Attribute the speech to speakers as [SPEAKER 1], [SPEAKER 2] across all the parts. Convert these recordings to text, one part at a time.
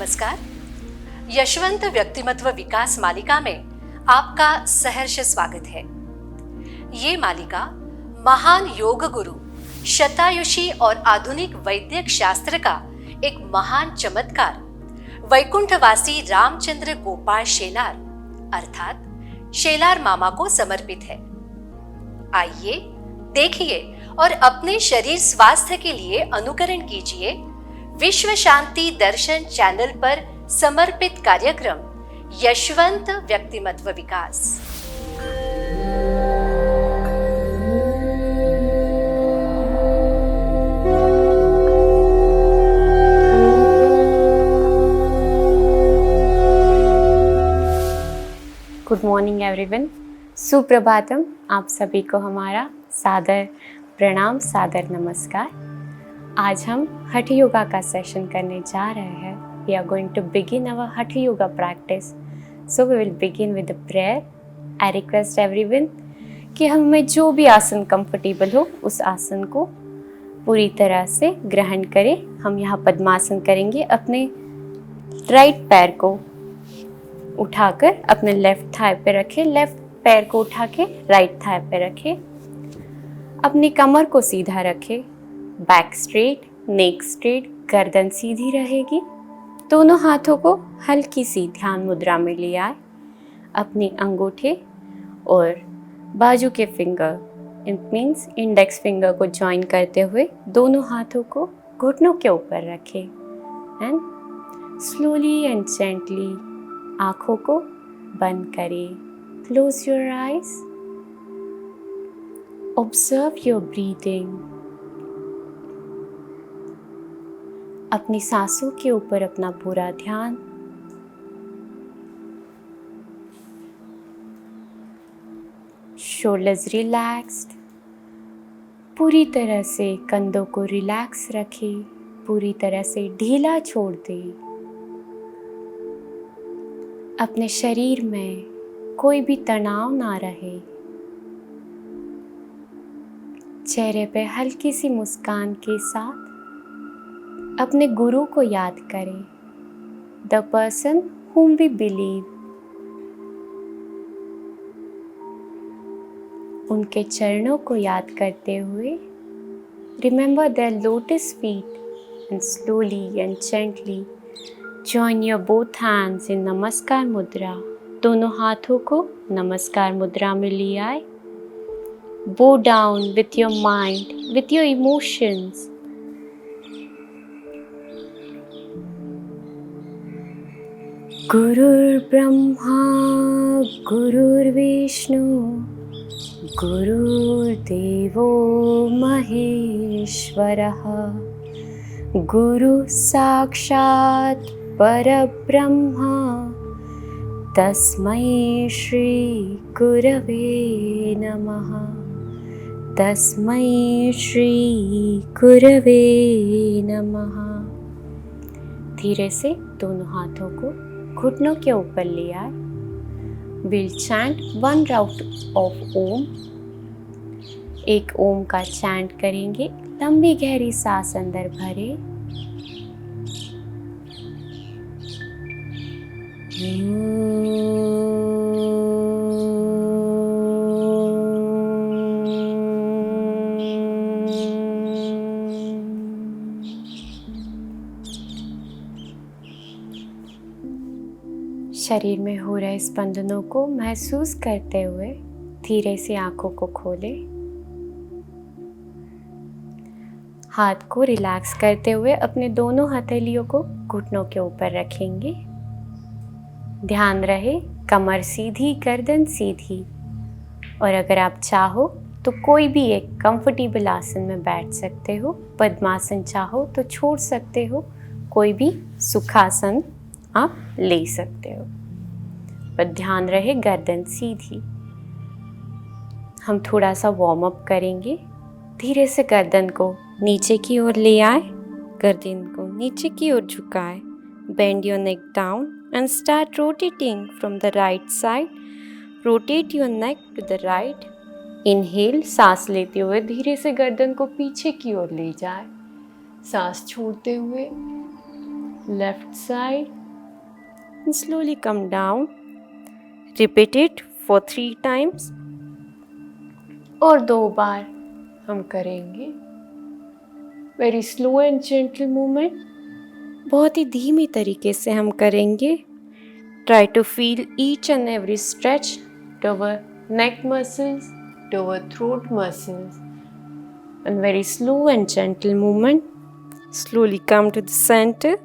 [SPEAKER 1] नमस्कार। यशवंत व्यक्तिमत्व विकास मालिका में आपका सहर्ष स्वागत है। ये मालिका महान योग गुरु शतायुषी और आधुनिक वैदिक शास्त्र का एक महान चमत्कार वैकुंठवासी रामचंद्र गोपाल शेलार अर्थात शेलार मामा को समर्पित है। आइए देखिए और अपने शरीर स्वास्थ्य के लिए अनुकरण कीजिए विश्व शांति दर्शन चैनल पर समर्पित कार्यक्रम यशवंत व्यक्तिमत्व विकास।
[SPEAKER 2] Good morning everyone. सुप्रभातम। आप सभी को हमारा सादर प्रणाम, सादर नमस्कार। आज हम हठ योगा का सेशन करने जा रहे हैं। We are going to begin our hatha yoga practice. So we will begin with the prayer. I request everyone कि हमें जो भी आसन कंफर्टेबल हो उस आसन को पूरी तरह से ग्रहण करें। हम यहाँ पद्मासन करेंगे। अपने राइट पैर को उठाकर अपने लेफ्ट थाई पे रखें। लेफ्ट पैर को उठा के राइट थाई पे रखें। अपनी कमर को सीधा रखें। बैक स्ट्रेट, नेक स्ट्रेट, गर्दन सीधी रहेगी। दोनों हाथों को हल्की सी ध्यान मुद्रा में ले आए। अपनी अंगूठे और बाजू के finger, it means index finger को ज्वाइन करते हुए दोनों हाथों को घुटनों के ऊपर रखें एंड स्लोली एंड जेंटली आँखों को बंद करें। Close your eyes. Observe your breathing. अपनी सांसों के ऊपर अपना पूरा ध्यान। Shoulders relaxed. पूरी तरह से कंधों को रिलैक्स रखें। पूरी तरह से ढीला छोड़ दें। अपने शरीर में कोई भी तनाव ना रहे। चेहरे पे हल्की सी मुस्कान के साथ अपने गुरु को याद करें। The person whom we believe। उनके चरणों को याद करते हुए remember their lotus feet and slowly and gently join your both hands in नमस्कार मुद्रा। दोनों हाथों को नमस्कार मुद्रा में ले आए। Bow down with your mind, with your emotions। गुरुर्ब्रह्मा गुरुर्विष्णु गुरुर्देवो महेश्वरः गुरु साक्षात् परब्रह्म तस्मै श्री गुरवे नमः। तस्मै श्री गुरवे नमः। धीरे से दोनों हाथों को घुटनों के ऊपर ले आए। Will chant one round of Om. एक ओम का चैंट करेंगे। लंबी गहरी सांस अंदर भरे। शरीर में हो रहे स्पंदनों को महसूस करते हुए धीरे से आंखों को खोलें। हाथ को रिलैक्स करते हुए अपने दोनों हथेलियों को घुटनों के ऊपर रखेंगे। ध्यान रहे कमर सीधी, गर्दन सीधी। और अगर आप चाहो तो कोई भी एक कंफर्टेबल आसन में बैठ सकते हो। पद्मासन चाहो तो छोड़ सकते हो। कोई भी सुखासन आप ले सकते हो, पर ध्यान रहे गर्दन सीधी। हम थोड़ा सा वार्म अप करेंगे। धीरे से गर्दन को नीचे की ओर ले आए। गर्दन को नीचे की ओर झुकाए। Bend your neck down and start rotating from the right side. Rotate your neck to the right. Inhale, सांस लेते हुए धीरे से गर्दन को पीछे की ओर ले जाए। सांस छोड़ते हुए left side and slowly come down. Repeat it for 3 times. और 2 बार हम करेंगे. Very slow and gentle movement. बहुत ही धीमी तरीके से हम करेंगे. Try to feel each and every stretch to our neck muscles, to our throat muscles. And very slow and gentle movement. Slowly come to the center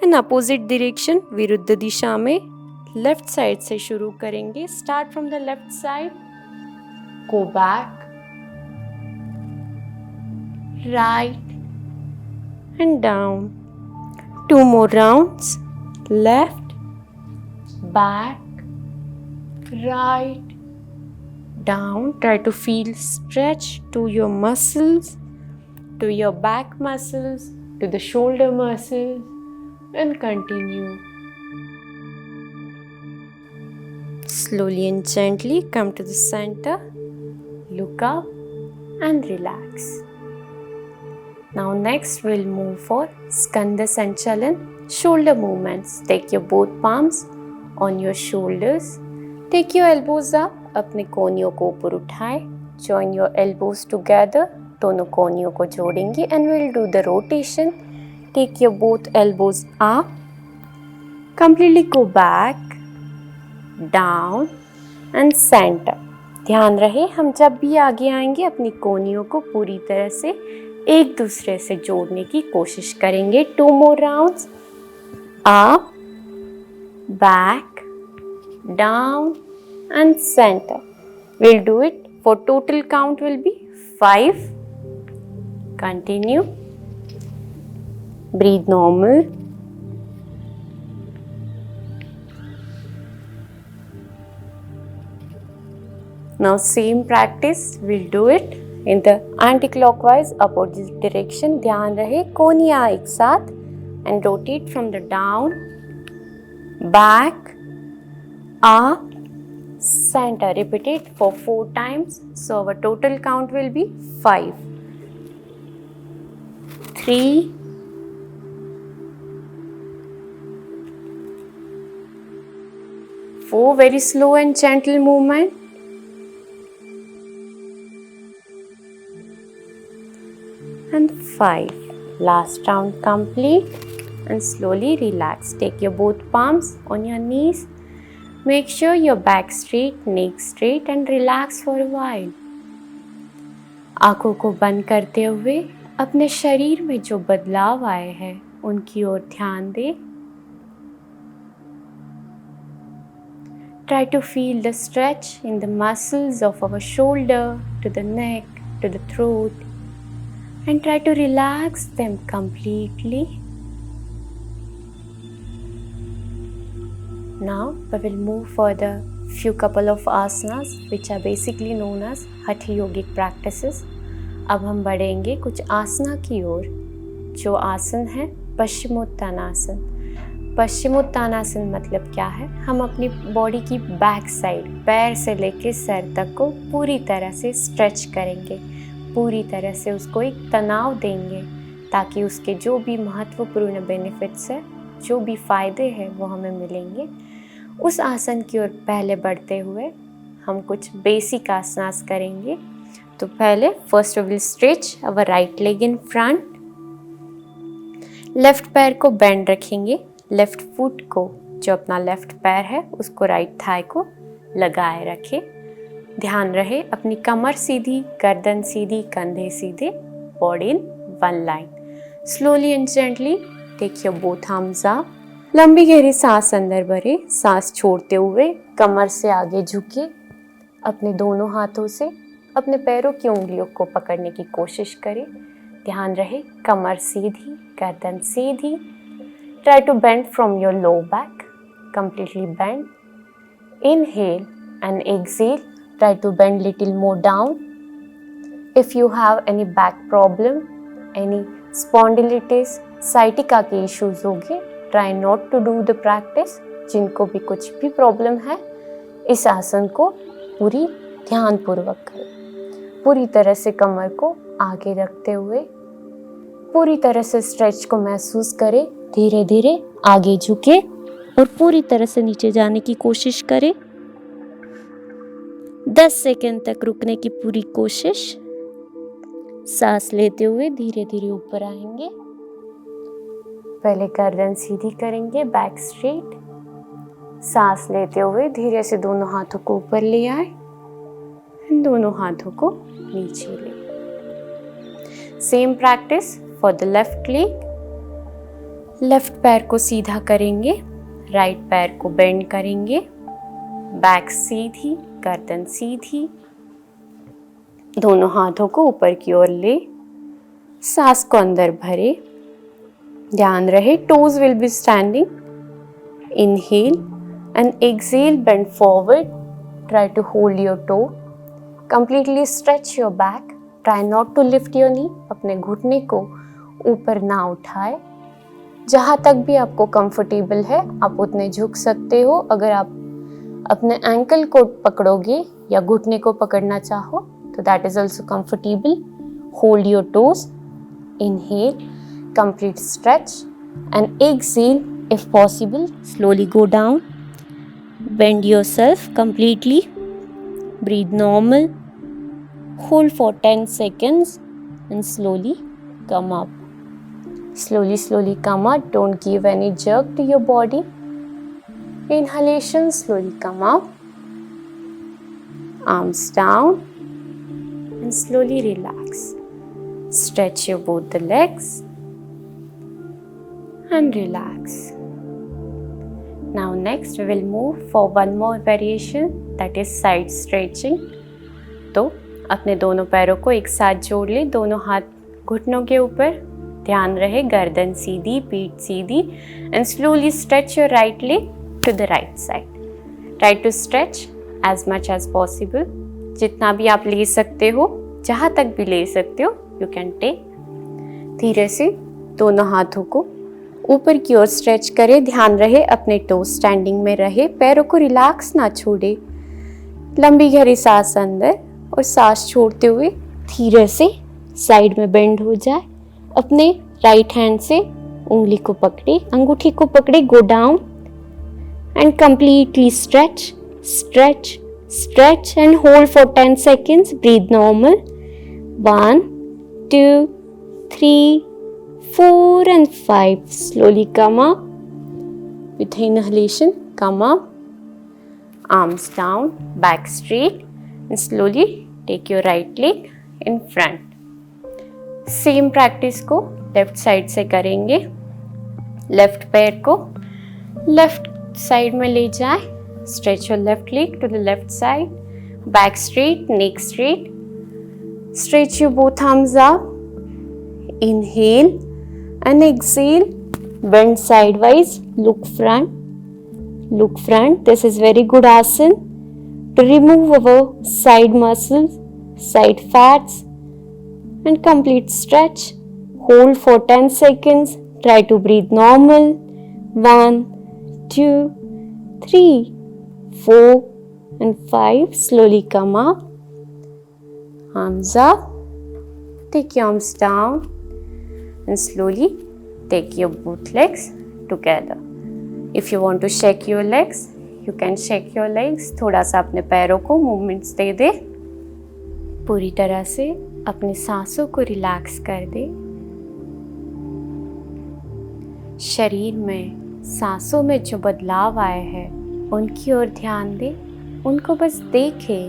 [SPEAKER 2] and opposite direction, विरुद्ध दिशा में left side से शुरू करेंगे. Start from the left side. Go back. Right and down. 2 more rounds. Left, back, right, down. Try to feel stretch to your muscles, to your back muscles, to the shoulder muscles, and continue. Slowly and gently come to the center. Look up and relax. Now next we'll move for Skanda Sanchalan, shoulder movements. Take your both palms on your shoulders. Take your elbows up, अपने कोहनियों को ऊपर उठाएं. Join your elbows together, दोनों कोहनियों को जोड़ेंगे and we'll do the rotation. Take your both elbows up. Completely go back, down and center. ध्यान रहे हम जब भी आगे आएंगे अपनी कोहनियों को पूरी तरह से एक दूसरे से जोड़ने की कोशिश करेंगे. 2 more rounds. Up, back, down and center. We'll do it for total count will be 5. Continue. Breathe normal. Now same practice, we'll do it in the anti-clockwise opposite direction. ध्यान रहे कोहनियाँ एक साथ and rotate from the down, back, up, center. Repeat it for 4 times. So our total count will be 5, 3, 4. Very slow and gentle movement. And 5. Last round complete and slowly relax. Take your both palms on your knees. Make sure your back straight, neck straight and relax for a while. आँखों को बंद करते हुए अपने शरीर में जो बदलाव आए हैं उनकी ओर ध्यान दें. Try to feel the stretch in the muscles of our shoulder, to the neck, to the throat. And try to relax them completely. Now we will move for the few couple of asanas which are basically known as Hatha yogic practices. अब हम बढ़ेंगे कुछ आसना की ओर. जो आसन है पश्चिमोत्तानासन. पश्चिमोत्तानासन मतलब क्या है? हम अपनी बॉडी की बैक साइड पैर से लेकर सर तक को पूरी तरह से स्ट्रेच करेंगे. पूरी तरह से उसको एक तनाव देंगे ताकि उसके जो भी महत्वपूर्ण बेनिफिट्स है, जो भी फ़ायदे हैं वो हमें मिलेंगे. उस आसन की ओर पहले बढ़ते हुए हम कुछ बेसिक आसनास करेंगे. तो पहले first will stretch our right leg in front. Left पैर को बेंड रखेंगे. लेफ्ट फुट को, जो अपना लेफ्ट पैर है उसको राइट थाई को लगाए रखें. ध्यान रहे अपनी कमर सीधी, गर्दन सीधी, कंधे सीधे, body in one line. Slowly and gently take your both arms up. लंबी गहरी सांस अंदर भरे. सांस छोड़ते हुए कमर से आगे झुके. अपने दोनों हाथों से अपने पैरों की उंगलियों को पकड़ने की कोशिश करें. ध्यान रहे कमर सीधी, गर्दन सीधी. Try to bend from your low back. Completely bend. Inhale and exhale. Try to bend little more down. If you have any back problem, any spondylitis, sciatica के issues होंगे, try not to do the practice. जिनको भी कुछ भी problem है, इस आसन को पूरी ध्यानपूर्वक करें. पूरी तरह से कमर को आगे रखते हुए पूरी तरह से स्ट्रेच को महसूस करें. धीरे धीरे आगे झुके
[SPEAKER 3] और पूरी तरह से नीचे जाने की कोशिश करें। 10 सेकंड तक रुकने की पूरी कोशिश। सांस लेते हुए धीरे धीरे ऊपर आएंगे।
[SPEAKER 2] पहले गर्दन सीधी करेंगे, बैक स्ट्रेट। सांस लेते हुए धीरे से दोनों हाथों को ऊपर ले आए, दोनों हाथों को नीचे ले। Same practice for the left leg. Left पैर को सीधा करेंगे, राइट पैर को बेंड करेंगे, बैक सीधी, गर्दन सीधी, दोनों हाथों को ऊपर की ओर ले, सांस को अंदर भरे। ध्यान रहे toes will be standing. Inhale and exhale, bend forward, try to hold your toe, completely stretch your back, try not to lift your knee. अपने घुटने को ऊपर ना उठाए, जहाँ तक भी आपको कंफर्टेबल है आप उतने झुक सकते हो। अगर आप अपने एंकल को पकड़ोगे या घुटने को पकड़ना चाहो तो that is also comfortable. Hold your toes, inhale, complete stretch, and exhale if possible,
[SPEAKER 3] slowly go down, bend yourself completely, breathe normal, hold for 10 seconds and slowly come up.
[SPEAKER 2] Slowly come up, don't give any jerk to your body. Inhalation, slowly come up, arms down and slowly relax. Stretch your both the legs and relax. Now next we will move for one more variation, that is side stretching. तो अपने दोनों पैरों को एक साथ जोड़ ले, दोनों हाथ घुटनों के ऊपर। ध्यान रहे गर्दन सीधी, पीठ सीधी, and slowly stretch your right leg to the right side. Try to stretch as much as possible. जितना भी आप ले सकते हो, जहाँ तक भी ले सकते हो, you can take. धीरे से दोनों हाथों को ऊपर की ओर स्ट्रेच करें। ध्यान रहे अपने टो स्टैंडिंग में रहे, पैरों को रिलैक्स ना छोड़े। लंबी गहरी सांस अंदर और सांस छोड़ते हुए धीरे से साइड में बेंड हो जाए। अपने राइट हैंड से उंगली को पकड़े, अंगूठी को पकड़े, go down and completely stretch, stretch, stretch and hold for 10 seconds. Breathe normal. 1, 2, 3, 4 and 5. Slowly come up. With inhalation, come up. Arms down, back straight, and slowly take your right leg in front. Same practice को left side से करेंगे। Left पैर को left side में ले जाए। Stretch your left leg to the left side. Back straight, neck straight. Stretch your both arms up. Inhale and exhale, bend sidewise, look front, look front. This is very good asana to remove our side muscles, side fats and complete stretch. Hold for 10 seconds. Try to breathe normal. 1, 2, 3, 4 and 5. Slowly come up. Arms up. Take your arms down. And slowly take your both legs together. If you want to shake your legs, you can shake your legs. थोड़ा सा अपने पैरों को movements दे दे। पूरी तरह से अपनी सांसों को रिलैक्स कर दे। शरीर में सांसों में जो बदलाव आए हैं उनकी ओर ध्यान दे, उनको बस देखे।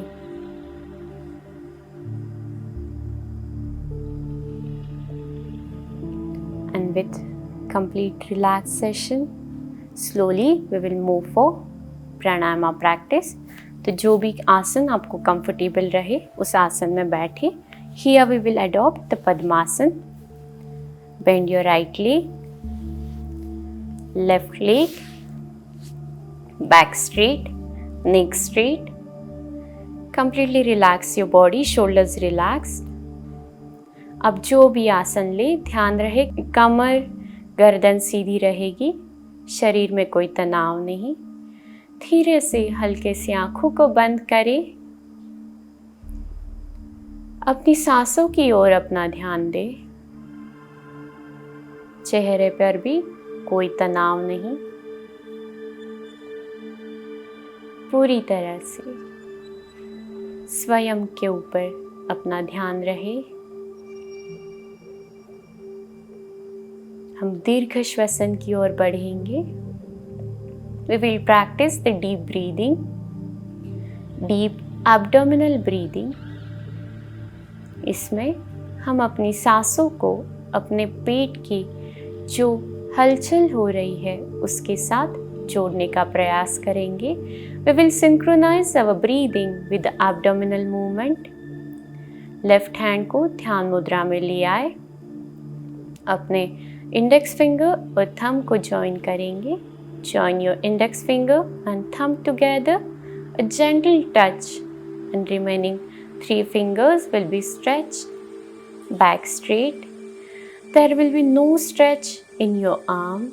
[SPEAKER 2] And with complete relaxation, slowly we will move for pranayama practice. तो जो भी आसन आपको कंफर्टेबल रहे उस आसन में बैठे। Here we will adopt the Padmasana. Bend your right leg, left leg, back straight, neck straight. Completely relax your body, shoulders relaxed. अब जो भी आसन ले ध्यान रहे कमर गर्दन सीधी रहेगी, शरीर में कोई तनाव नहीं। धीरे से हल्के से आंखों को बंद करें। अपनी सांसों की ओर अपना ध्यान दे। चेहरे पर भी कोई तनाव नहीं। पूरी तरह से स्वयं के ऊपर अपना ध्यान रहे। हम दीर्घ श्वसन की ओर बढ़ेंगे। We will practice the deep breathing, deep abdominal breathing. इसमें हम अपनी सांसों को अपने पेट की जो हलचल हो रही है उसके साथ जोड़ने का प्रयास करेंगे। We will synchronize our breathing with the abdominal movement. Left hand को ध्यान मुद्रा में ले आए, अपने इंडेक्स फिंगर और थंब को जॉइन करेंगे। Join your index finger and thumb together, a gentle touch, and remaining 3 fingers will be stretched back straight. There will be no stretch in your arm.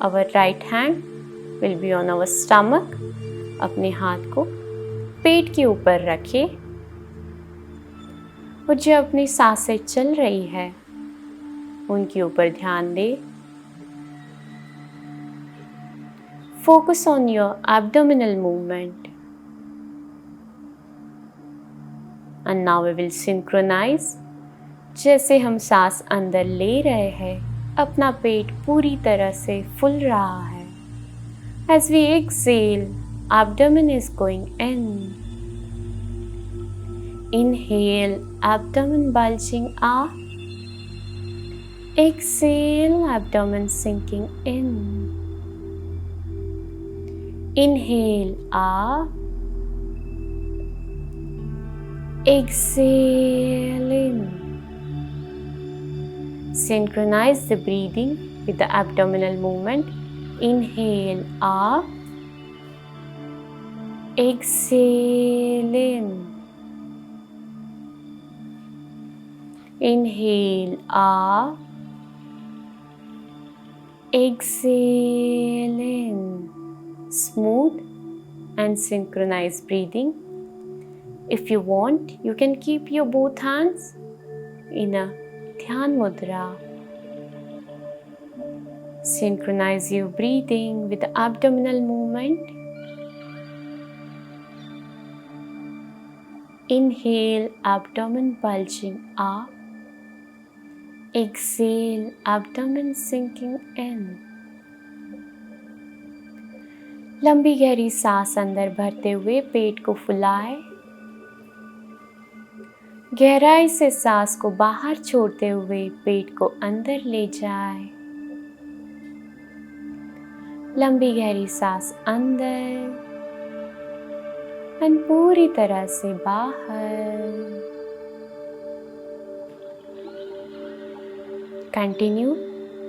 [SPEAKER 2] Our right hand will be on our stomach. अपने हाथ को पेट के ऊपर रखें और जो अपनी सांसें चल रही है उनके ऊपर ध्यान दें। Focus on your abdominal movement. And now we will synchronize. जैसे हम सांस अंदर ले रहे हैं, अपना पेट पूरी तरह से फूल रहा है। As we exhale, abdomen is going in. Inhale, abdomen bulging up. Exhale, abdomen sinking in. Inhale up, exhale in. Synchronize the breathing with the abdominal movement. Inhale up, exhale in. Inhale up, exhale in. Smooth and synchronized breathing. If you want, you can keep your both hands in a Dhyan Mudra. Synchronize your breathing with the abdominal movement. Inhale, abdomen bulging up. Exhale, abdomen sinking in. लंबी गहरी सांस अंदर भरते हुए पेट को फुलाए। गहराई से सांस को बाहर छोड़ते हुए पेट को अंदर ले जाए। लंबी गहरी सांस अंदर और पूरी तरह से बाहर। Continue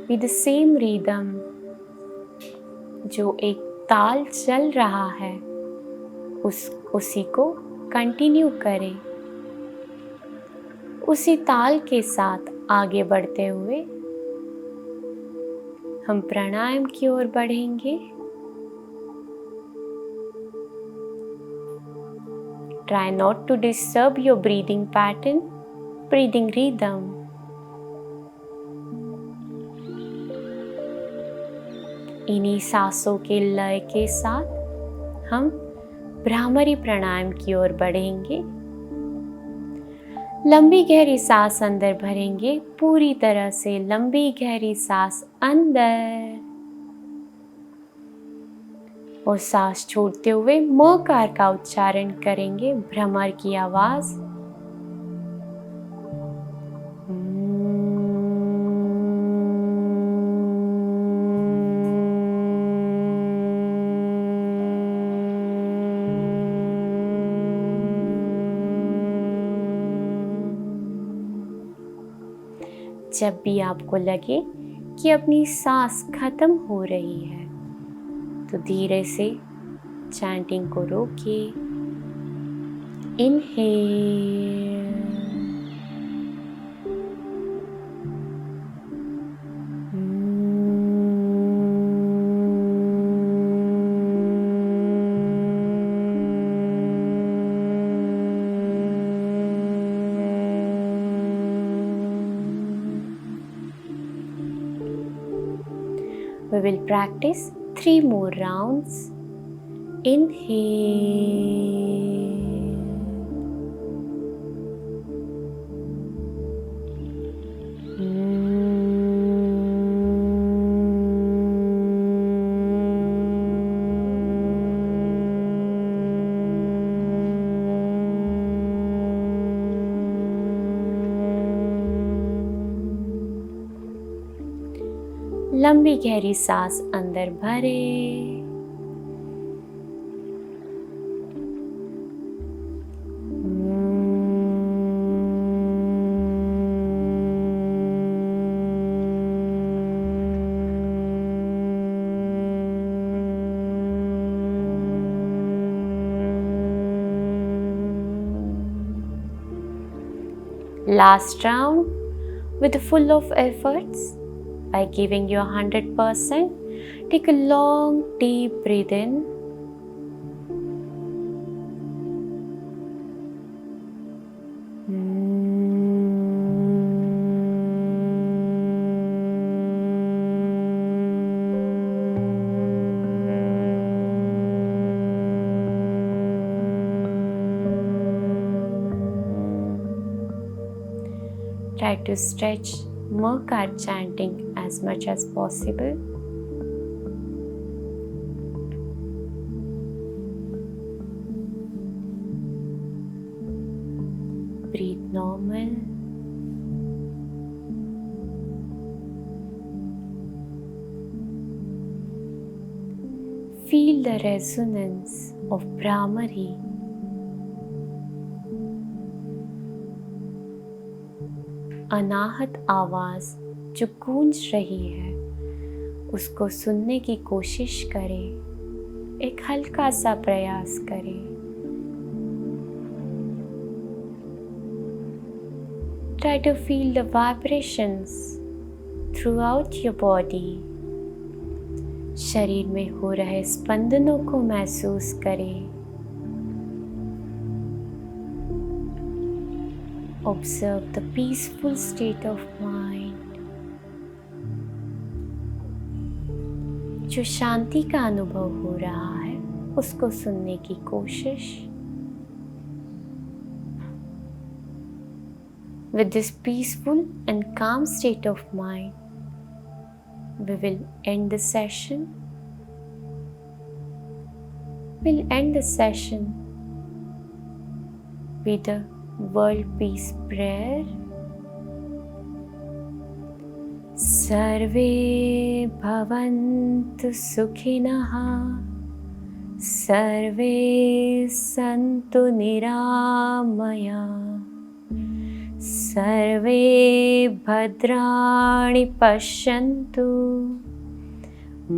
[SPEAKER 2] with the same rhythm. जो एक ताल चल रहा है उसी को कंटिन्यू करें। उसी ताल के साथ आगे बढ़ते हुए हम प्राणायाम की ओर बढ़ेंगे। Try not to disturb your breathing pattern, breathing rhythm. इन्हीं सांसों के लय के साथ हम भ्रामरी प्राणायाम की ओर बढ़ेंगे। लंबी गहरी सांस अंदर भरेंगे, पूरी तरह से लंबी गहरी सांस अंदर और सांस छोड़ते हुए मकार का उच्चारण करेंगे, भ्रमर की आवाज। जब भी आपको लगे कि अपनी सांस खत्म हो रही है तो धीरे से चैंटिंग को रोकिए। Inhale, we will practice 3 more rounds. लंबी गहरी सांस अंदर भरे, last round with full of efforts. By giving your 100%, take a long deep breath in. Try to stretch Mukar chanting as much as possible. Breathe normal. Feel the resonance of Brahmari. अनाहत आवाज़ जो गूंज रही है उसको सुनने की कोशिश करें, एक हल्का सा प्रयास करें। Try to feel the vibrations throughout your body. शरीर में हो रहे स्पंदनों को महसूस करें। Observe the peaceful state of mind. जो शांति का अनुभव हो रहा है उसको सुनने की कोशिश। With this peaceful and calm state of mind, we will end the session. We'll end the session with the World Peace Prayer. सर्वे भवन्तु सुखिनः, सर्वे सन्तु निरामयाः, सर्वे भद्राणि पश्यन्तु,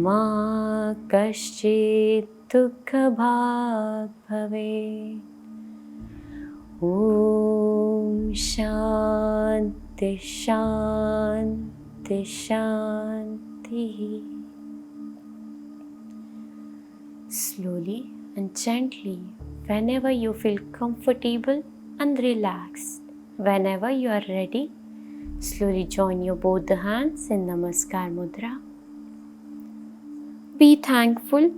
[SPEAKER 2] मा कश्चित् दुःखभाग् भवेत्। ॐ शान्ति शान्ति शान्तिः। Slowly and gently, whenever you feel comfortable and relaxed, whenever you are ready, slowly join your both the hands in Namaskar Mudra. Be thankful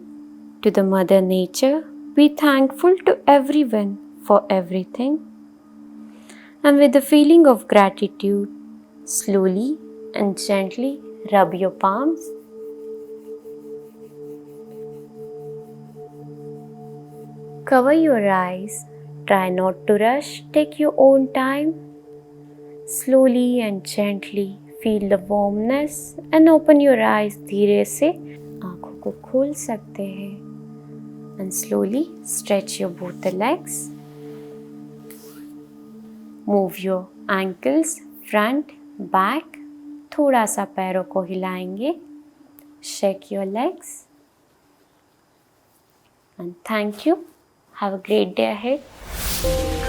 [SPEAKER 2] to the Mother Nature. Be thankful to everyone for everything. And with the feeling of gratitude, slowly and gently rub your palms. Cover your eyes. Try not to rush. Take your own time. Slowly and gently feel the warmness and open your eyes. धीरे से आँखों को खोल सकते हैं. And slowly stretch your both the legs. Move your ankles, front, back. थोड़ा सा पैरों को हिलाएंगे. Shake your legs. And thank you. Have a great day ahead.